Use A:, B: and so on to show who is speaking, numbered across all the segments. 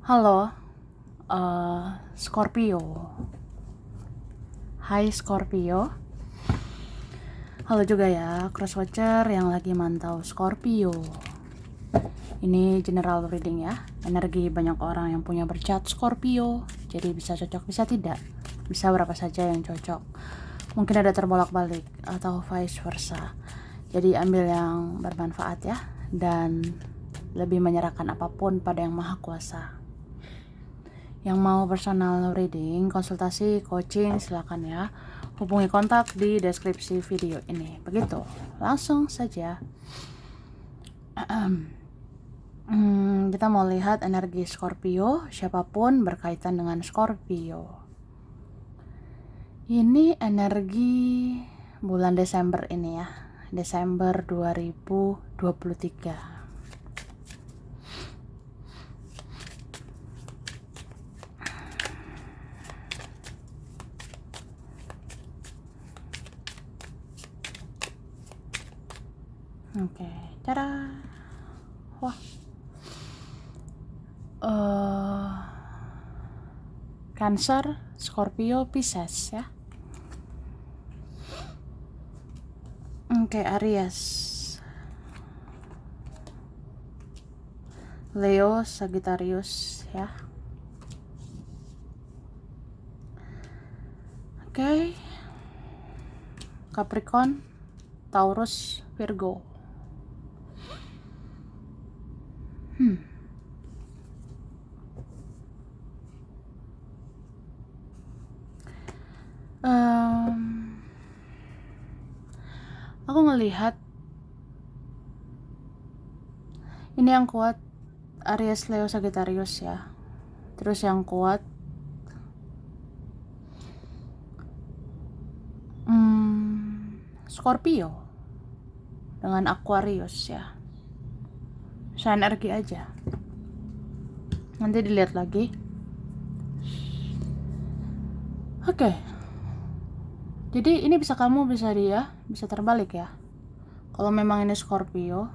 A: Halo, Scorpio. Hai Scorpio. Halo juga ya, crosswatcher yang lagi mantau Scorpio. Ini general reading ya. Energi banyak orang yang punya bercat Scorpio. Jadi bisa cocok, bisa tidak. Bisa berapa saja yang cocok. Mungkin ada terbolak-balik atau vice versa. Jadi ambil yang bermanfaat ya. Dan lebih menyerahkan apapun pada yang maha kuasa. Yang mau personal reading, konsultasi, coaching, silakan ya. Hubungi kontak di deskripsi video ini. Begitu, langsung saja. Kita mau lihat energi Scorpio, siapapun berkaitan dengan Scorpio. Ini energi bulan Desember ini ya. Desember 2023. Oke, cara. Wah. Cancer, Scorpio, Pisces ya. Oke, Aries. Leo, Sagittarius ya. Oke. Capricorn, Taurus, Virgo. Aku ngelihat ini yang kuat Aries, Leo, Sagittarius ya. Terus yang kuat Scorpio dengan Aquarius ya. Saya energi aja. Nanti dilihat lagi. Oke. Jadi ini bisa kamu, bisa dia, bisa terbalik ya. Kalau memang ini Scorpio,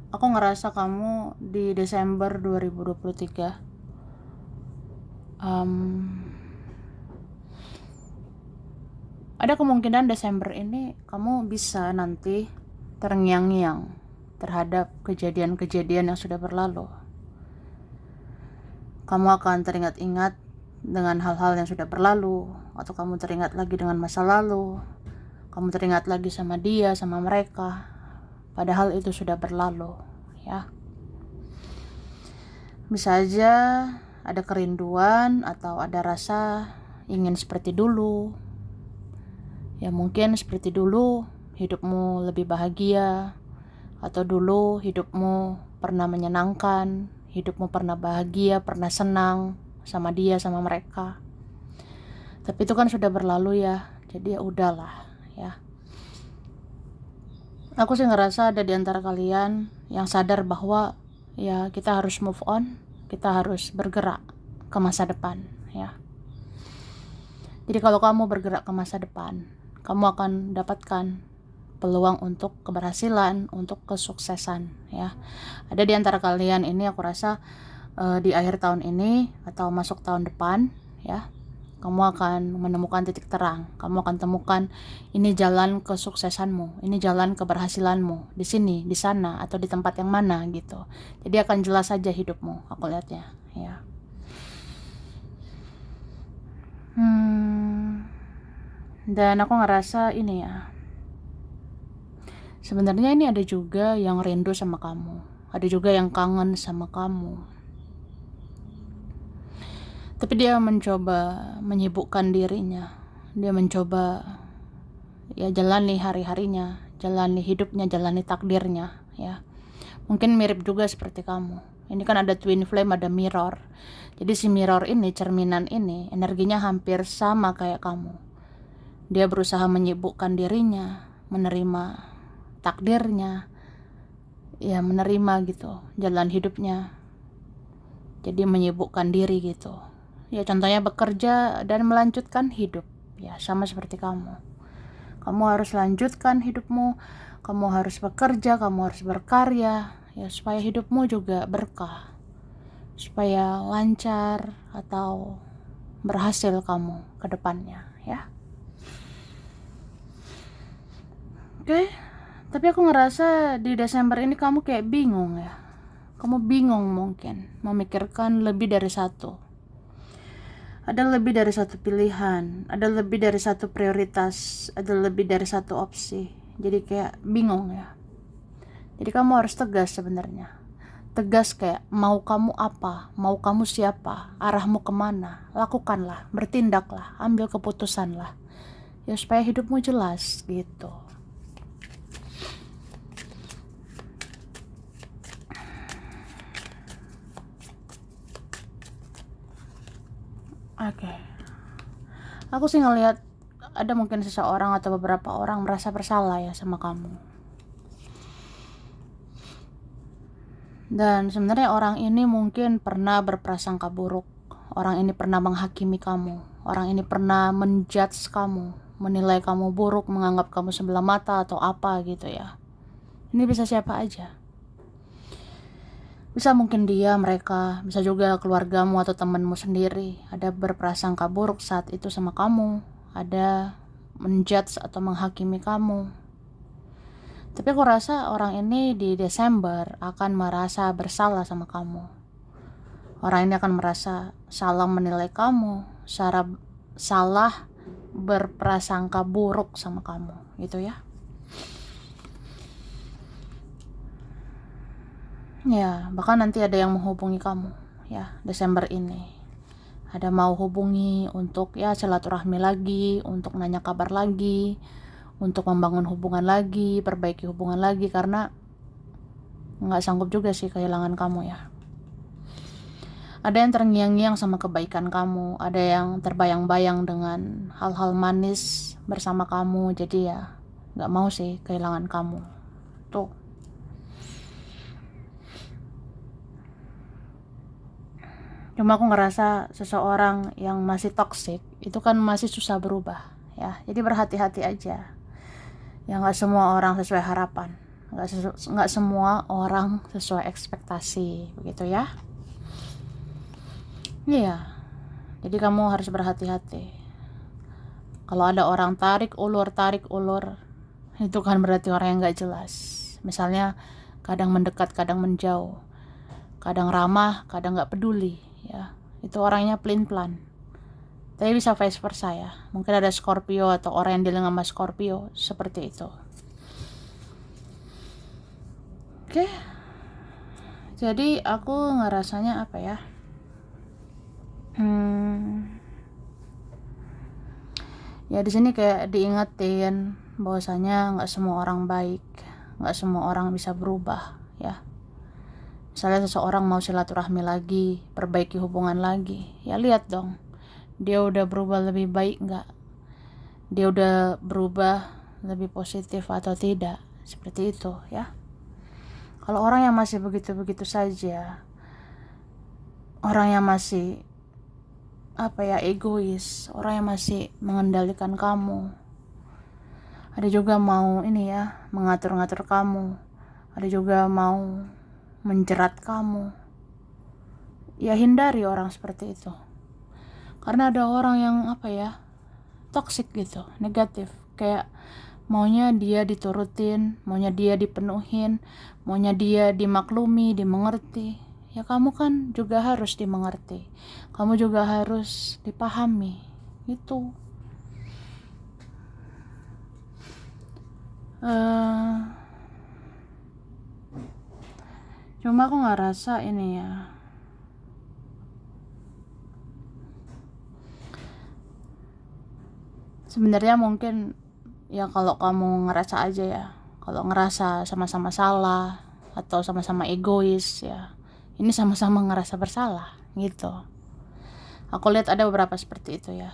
A: aku ngerasa kamu di Desember 2023 ada kemungkinan Desember ini kamu bisa nanti terngiang-ngiang terhadap kejadian-kejadian yang sudah berlalu. Kamu akan teringat-ingat dengan hal-hal yang sudah berlalu, atau kamu teringat lagi dengan masa lalu, kamu teringat lagi sama dia, sama mereka, padahal itu sudah berlalu ya. Bisa aja ada kerinduan atau ada rasa ingin seperti dulu. Ya mungkin seperti dulu hidupmu lebih bahagia, atau dulu hidupmu pernah menyenangkan, hidupmu pernah bahagia, pernah senang sama dia, sama mereka. Tapi itu kan sudah berlalu ya, jadi ya udahlah ya. Aku sih ngerasa ada di antara kalian yang sadar bahwa ya kita harus move on, kita harus bergerak ke masa depan ya. Jadi kalau kamu bergerak ke masa depan, kamu akan dapatkan peluang untuk keberhasilan, untuk kesuksesan ya. Ada di antara kalian ini aku rasa di akhir tahun ini atau masuk tahun depan ya, kamu akan menemukan titik terang. Kamu akan temukan ini jalan kesuksesanmu, ini jalan keberhasilanmu, di sini, di sana, atau di tempat yang mana gitu. Jadi akan jelas saja hidupmu, aku lihatnya ya. Dan aku ngerasa ini ya, sebenarnya ini ada juga yang rindu sama kamu, ada juga yang kangen sama kamu. Tapi dia mencoba menyibukkan dirinya, dia mencoba ya jalani hari-harinya, jalani hidupnya, jalani takdirnya ya. Mungkin mirip juga seperti kamu. Ini kan ada twin flame, ada mirror. Jadi si mirror ini, cerminan ini, energinya hampir sama kayak kamu. Dia berusaha menyibukkan dirinya, menerima takdirnya, ya menerima gitu jalan hidupnya. Jadi menyibukkan diri gitu. Ya contohnya bekerja dan melanjutkan hidup. Ya sama seperti kamu. Kamu harus lanjutkan hidupmu, kamu harus bekerja, kamu harus berkarya, ya supaya hidupmu juga berkah, supaya lancar atau berhasil kamu ke depannya ya. Oke, tapi aku ngerasa di Desember ini kamu kayak bingung ya. Kamu bingung mungkin memikirkan lebih dari satu. Ada lebih dari satu pilihan, ada lebih dari satu prioritas, ada lebih dari satu opsi. Jadi kayak bingung ya. Jadi kamu harus tegas sebenarnya. Tegas kayak mau kamu apa, mau kamu siapa, arahmu kemana, lakukanlah, bertindaklah, ambil keputusanlah. Ya supaya hidupmu jelas gitu. Oke. Aku sih ngelihat ada mungkin seseorang atau beberapa orang merasa bersalah ya sama kamu. Dan sebenarnya orang ini mungkin pernah berprasangka buruk. Orang ini pernah menghakimi kamu. Orang ini pernah menjudge kamu, menilai kamu buruk, menganggap kamu sebelah mata atau apa gitu ya. Ini bisa siapa aja. Bisa mungkin dia, mereka, bisa juga keluargamu atau temanmu sendiri. Ada berprasangka buruk saat itu sama kamu. Ada menjudge atau menghakimi kamu. Tapi aku rasa orang ini di Desember akan merasa bersalah sama kamu. Orang ini akan merasa salah menilai kamu, salah berprasangka buruk sama kamu, gitu ya. Ya, bahkan nanti ada yang menghubungi kamu ya Desember ini. Ada mau hubungi untuk ya silaturahmi lagi, untuk nanya kabar lagi, untuk membangun hubungan lagi, perbaiki hubungan lagi, karena nggak sanggup juga sih kehilangan kamu ya. Ada yang terngiang-ngiang sama kebaikan kamu, ada yang terbayang-bayang dengan hal-hal manis bersama kamu, jadi ya nggak mau sih kehilangan kamu. Tuh. Cuma aku ngerasa seseorang yang masih toxic itu kan masih susah berubah ya. Jadi berhati-hati aja. Ya nggak semua orang sesuai harapan, nggak semua orang sesuai ekspektasi, begitu ya. Iya. Jadi kamu harus berhati-hati. Kalau ada orang tarik ulur, itu kan berarti orang yang nggak jelas. Misalnya kadang mendekat, kadang menjauh, kadang ramah, kadang nggak peduli. Ya, itu orangnya pelin-pelan. Tapi bisa vice versa ya. Mungkin ada Scorpio atau orang yang dealing sama Scorpio seperti itu. Oke. Jadi aku ngerasanya apa ya? Ya di sini kayak diingetin bahwasanya nggak semua orang baik, nggak semua orang bisa berubah ya. Misalnya seseorang mau silaturahmi lagi, perbaiki hubungan lagi, ya lihat dong, dia udah berubah lebih baik nggak? Dia udah berubah lebih positif atau tidak? Seperti itu ya. Kalau orang yang masih begitu-begitu saja, orang yang masih egois, orang yang masih mengendalikan kamu, ada juga mau mengatur-ngatur kamu, ada juga mau menjerat kamu, ya hindari orang seperti itu. Karena ada orang yang toxic gitu, negatif, kayak maunya dia diturutin, maunya dia dipenuhin, maunya dia dimaklumi, dimengerti. Ya kamu kan juga harus dimengerti, kamu juga harus dipahami gitu. Cuma aku nggak rasa ini ya, sebenarnya mungkin ya kalau kamu ngerasa aja ya, kalau ngerasa sama-sama salah atau sama-sama egois ya, ini sama-sama ngerasa bersalah gitu. Aku lihat ada beberapa seperti itu ya.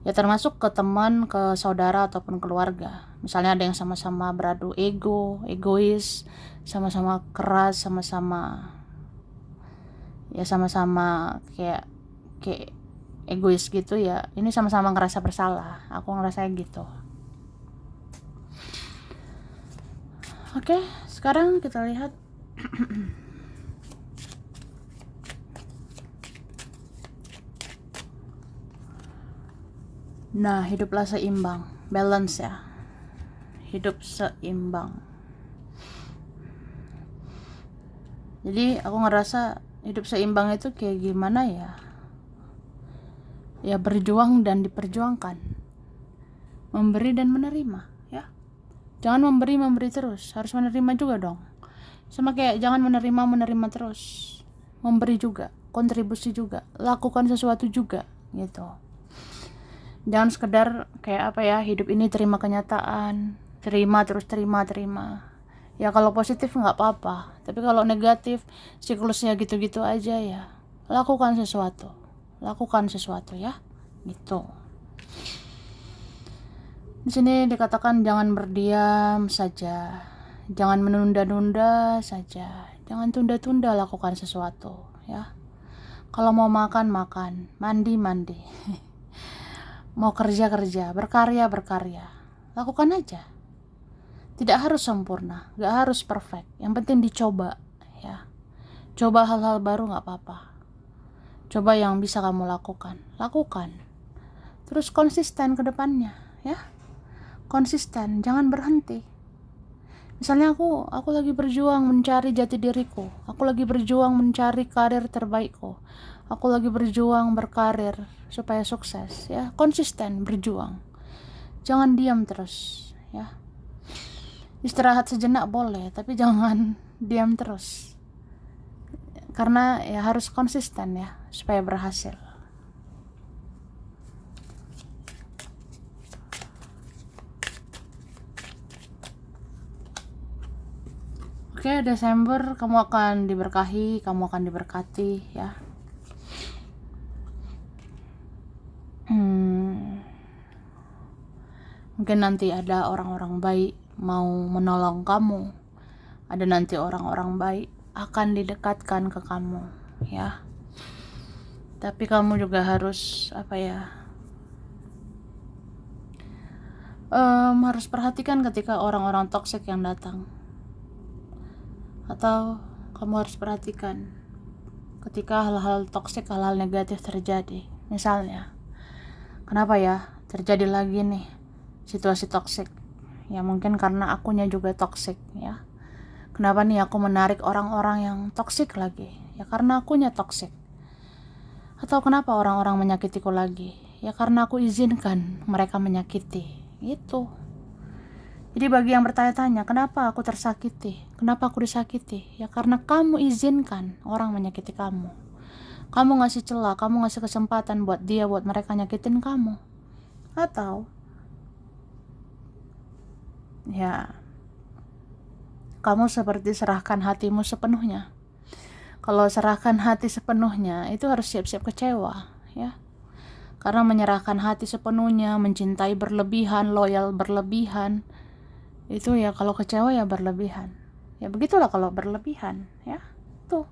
A: Ya termasuk ke teman, ke saudara ataupun keluarga. Misalnya ada yang sama-sama beradu egois, sama-sama keras, sama-sama kayak egois gitu ya. Ini sama-sama ngerasa bersalah. Aku ngerasa gitu. Oke, sekarang kita lihat Nah, hiduplah seimbang, balance ya, hidup seimbang. Jadi aku ngerasa hidup seimbang itu kayak gimana ya, ya berjuang dan diperjuangkan, memberi dan menerima ya. Jangan memberi terus, harus menerima juga dong. Sama kayak jangan menerima terus, memberi juga, kontribusi juga, lakukan sesuatu juga gitu. Jangan sekedar kayak apa ya, hidup ini terima kenyataan, terima terus terima. Ya kalau positif nggak apa-apa, tapi kalau negatif siklusnya gitu-gitu aja ya. Lakukan sesuatu ya, gitu. Di sini dikatakan jangan berdiam saja, jangan menunda-nunda saja, jangan tunda-tunda, lakukan sesuatu ya. Kalau mau makan, mandi, mau kerja, berkarya, lakukan aja. Tidak harus sempurna, gak harus perfect, yang penting dicoba ya. Coba hal-hal baru gak apa-apa, coba yang bisa kamu lakukan, terus konsisten ke depannya ya. Konsisten, jangan berhenti. Misalnya aku lagi berjuang mencari jati diriku, aku lagi berjuang mencari karir terbaikku, aku lagi berjuang berkarir supaya sukses ya. Konsisten berjuang, jangan diam terus ya. Istirahat sejenak boleh, tapi jangan diam terus, karena ya harus konsisten ya supaya berhasil. Oke, Desember kamu akan diberkahi, kamu akan diberkati ya. Mungkin nanti ada orang-orang baik mau menolong kamu, ada nanti orang-orang baik akan didekatkan ke kamu ya. Tapi kamu juga harus harus perhatikan ketika orang-orang toksik yang datang, atau kamu harus perhatikan ketika hal-hal toksik, hal-hal negatif terjadi. Misalnya, kenapa ya terjadi lagi nih situasi toksik? Ya mungkin karena akunya juga toksik ya. Kenapa nih aku menarik orang-orang yang toksik lagi? Ya karena akunya toksik. Atau kenapa orang-orang menyakitiku lagi? Ya karena aku izinkan mereka menyakiti. Gitu. Jadi bagi yang bertanya-tanya, kenapa aku tersakiti? Kenapa aku disakiti? Ya karena kamu izinkan orang menyakiti kamu. Kamu ngasih celah, kamu ngasih kesempatan buat mereka nyakitin kamu. Atau ya kamu seperti serahkan hatimu sepenuhnya. Kalau serahkan hati sepenuhnya, itu harus siap-siap kecewa ya. Karena menyerahkan hati sepenuhnya, mencintai berlebihan, loyal berlebihan, itu ya kalau kecewa ya berlebihan. Ya begitulah kalau berlebihan ya. Tuh.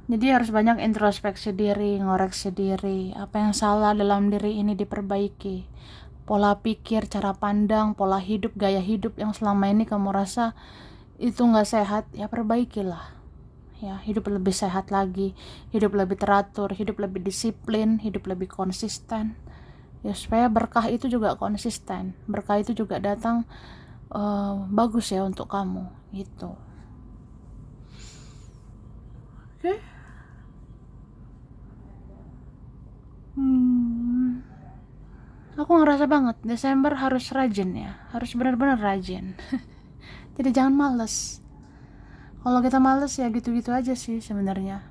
A: Jadi harus banyak introspeksi diri, ngoreksi diri, apa yang salah dalam diri ini diperbaiki. Pola pikir, cara pandang, pola hidup, gaya hidup yang selama ini kamu rasa itu gak sehat, ya perbaikilah ya. Hidup lebih sehat lagi, hidup lebih teratur, hidup lebih disiplin, hidup lebih konsisten ya, supaya berkah itu juga konsisten, berkah itu juga datang bagus ya untuk kamu gitu. Oke. Aku ngerasa banget Desember harus rajin ya, harus benar-benar rajin. Jadi jangan males. Kalau kita males ya gitu-gitu aja sih sebenarnya.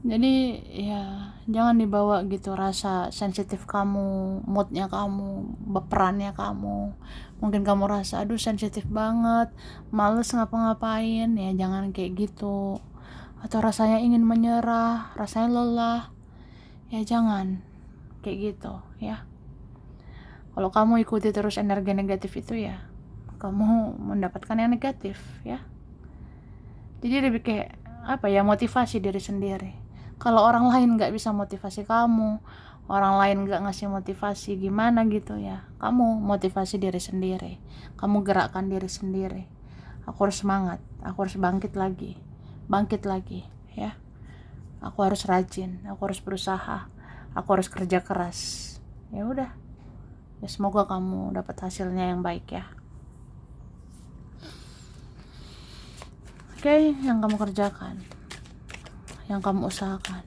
A: Jadi ya jangan dibawa gitu rasa sensitif kamu, moodnya kamu, baperannya kamu. Mungkin kamu rasa aduh sensitif banget, males ngapa-ngapain, ya jangan kayak gitu. Atau rasanya ingin menyerah, rasanya lelah, ya jangan kayak gitu ya. Kalau kamu ikuti terus energi negatif itu ya kamu mendapatkan yang negatif ya. Jadi lebih kayak motivasi diri sendiri. Kalau orang lain gak bisa motivasi kamu, orang lain gak ngasih motivasi gimana gitu ya, kamu motivasi diri sendiri, kamu gerakkan diri sendiri. Aku harus semangat, aku harus bangkit lagi ya. Aku harus rajin, aku harus berusaha, aku harus kerja keras. Ya udah, ya semoga kamu dapat hasilnya yang baik ya. Oke, yang kamu kerjakan, yang kamu usahakan.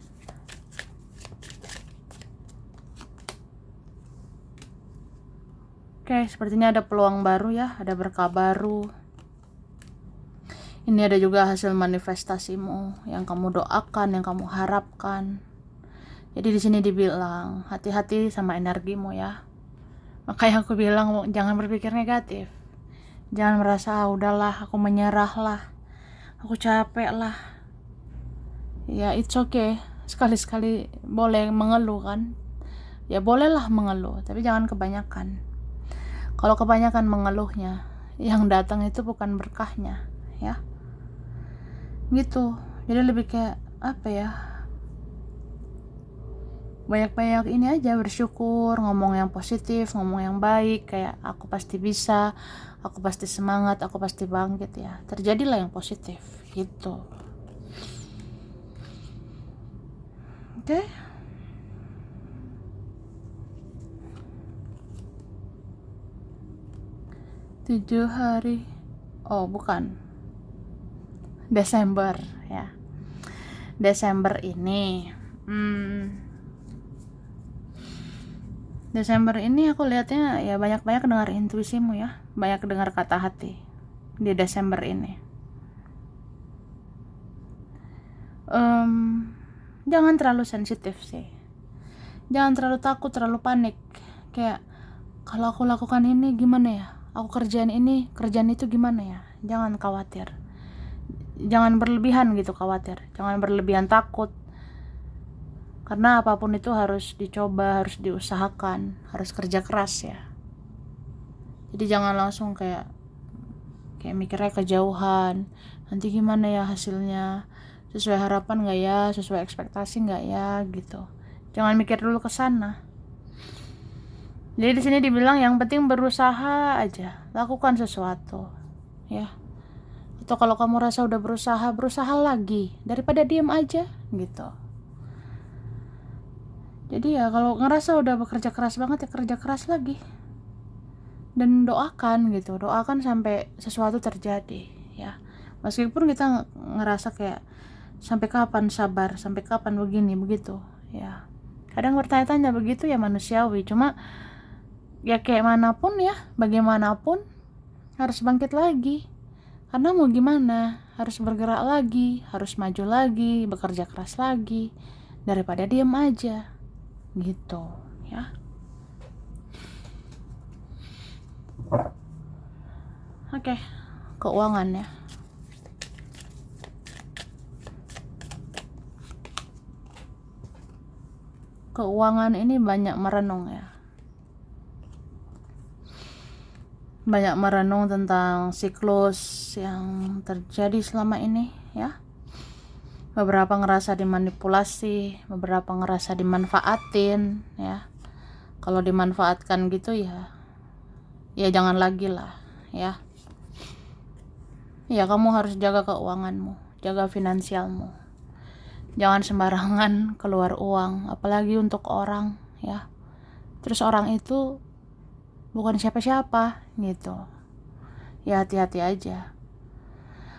A: Oke, sepertinya ada peluang baru ya, ada berkah baru. Ini ada juga hasil manifestasimu yang kamu doakan, yang kamu harapkan. Jadi di sini dibilang hati-hati sama energimu ya. Makanya aku bilang jangan berpikir negatif. Jangan merasa udahlah, aku menyerah lah, aku capek lah. Ya it's okay, sekali-sekali boleh mengeluh kan. Ya bolehlah mengeluh, tapi jangan kebanyakan. Kalau kebanyakan mengeluhnya, yang datang itu bukan berkahnya ya. Gitu. Jadi lebih kayak apa ya, banyak-banyak ini aja, bersyukur, ngomong yang positif, ngomong yang baik, kayak aku pasti bisa, aku pasti semangat, aku pasti bangkit ya. Terjadilah yang positif gitu. Oke. 7 hari. Oh, bukan. Desember ya. Desember ini. Desember ini aku lihatnya ya banyak-banyak dengar intuisimu ya. Banyak dengar kata hati di Desember ini. Jangan terlalu sensitif sih. Jangan terlalu takut, terlalu panik. Kayak kalau aku lakukan ini gimana ya? Aku kerjaan ini, kerjaan itu gimana ya? Jangan khawatir. Jangan berlebihan gitu khawatir. Jangan berlebihan takut. Karena apapun itu harus dicoba, harus diusahakan, harus kerja keras ya. Jadi jangan langsung kayak mikirnya kejauhan. Nanti gimana ya hasilnya? Sesuai harapan nggak ya? Sesuai ekspektasi nggak ya? Gitu. Jangan mikir dulu ke sana. Jadi di sini dibilang yang penting berusaha aja, lakukan sesuatu, ya. Atau kalau kamu rasa udah berusaha lagi daripada diem aja, gitu. Jadi ya kalau ngerasa udah bekerja keras banget ya kerja keras lagi. Dan doakan gitu, doakan sampai sesuatu terjadi, ya. Meskipun kita ngerasa kayak sampai kapan sabar, sampai kapan begini begitu, ya. Kadang bertanya-tanya begitu ya manusiawi, cuma ya kayak manapun ya, bagaimanapun harus bangkit lagi. Karena mau gimana, harus bergerak lagi, harus maju lagi, bekerja keras lagi, daripada diam aja, gitu ya. Oke, keuangan ya. Keuangan ini banyak merenung ya. Banyak merenung tentang siklus yang terjadi selama ini ya. Beberapa ngerasa dimanipulasi, beberapa ngerasa dimanfaatin ya. Kalau dimanfaatkan gitu ya jangan lagi lah ya. Ya kamu harus jaga keuanganmu, jaga finansialmu. Jangan sembarangan keluar uang, apalagi untuk orang ya. Terus orang itu bukan siapa-siapa gitu. Ya hati-hati aja.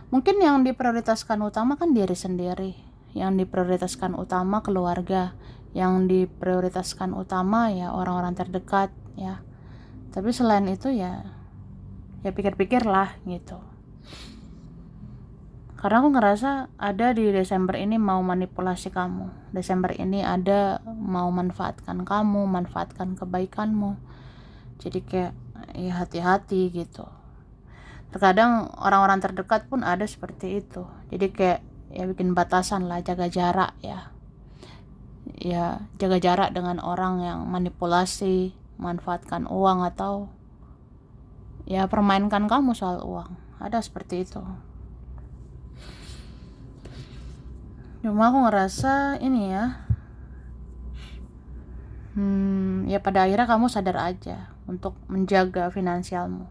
A: Mungkin yang diprioritaskan utama kan diri sendiri, yang diprioritaskan utama keluarga, yang diprioritaskan utama ya orang-orang terdekat ya. Tapi selain itu ya pikir-pikir lah gitu. Karena aku ngerasa ada di Desember ini mau manipulasi kamu. Desember ini ada mau manfaatkan kamu, manfaatkan kebaikanmu. Jadi kayak ya hati-hati gitu. Terkadang orang-orang terdekat pun ada seperti itu. Jadi kayak ya bikin batasan lah, jaga jarak ya. Ya jaga jarak dengan orang yang manipulasi, manfaatkan uang atau ya permainkan kamu soal uang. Ada seperti itu. Cuma aku ngerasa ini ya pada akhirnya kamu sadar aja untuk menjaga finansialmu.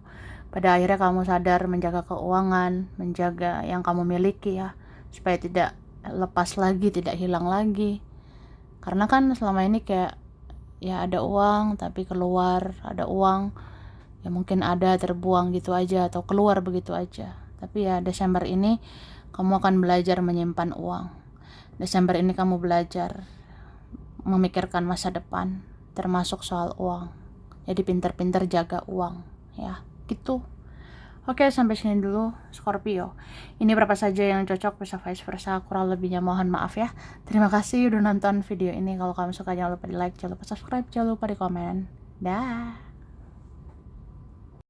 A: Pada akhirnya kamu sadar menjaga keuangan, menjaga yang kamu miliki ya, supaya tidak lepas lagi, tidak hilang lagi. Karena kan selama ini kayak ya ada uang tapi keluar, ada uang ya mungkin ada terbuang gitu aja atau keluar begitu aja. Tapi ya Desember ini kamu akan belajar menyimpan uang. Desember ini kamu belajar memikirkan masa depan, termasuk soal uang. Jadi pintar-pintar jaga uang, ya gitu. Oke, sampai sini dulu Scorpio. Ini berapa saja yang cocok, bisa vice versa. Kurang lebihnya mohon maaf ya. Terima kasih udah nonton video ini. Kalau kamu suka jangan lupa di like, jangan lupa subscribe, jangan lupa di komen. Dah.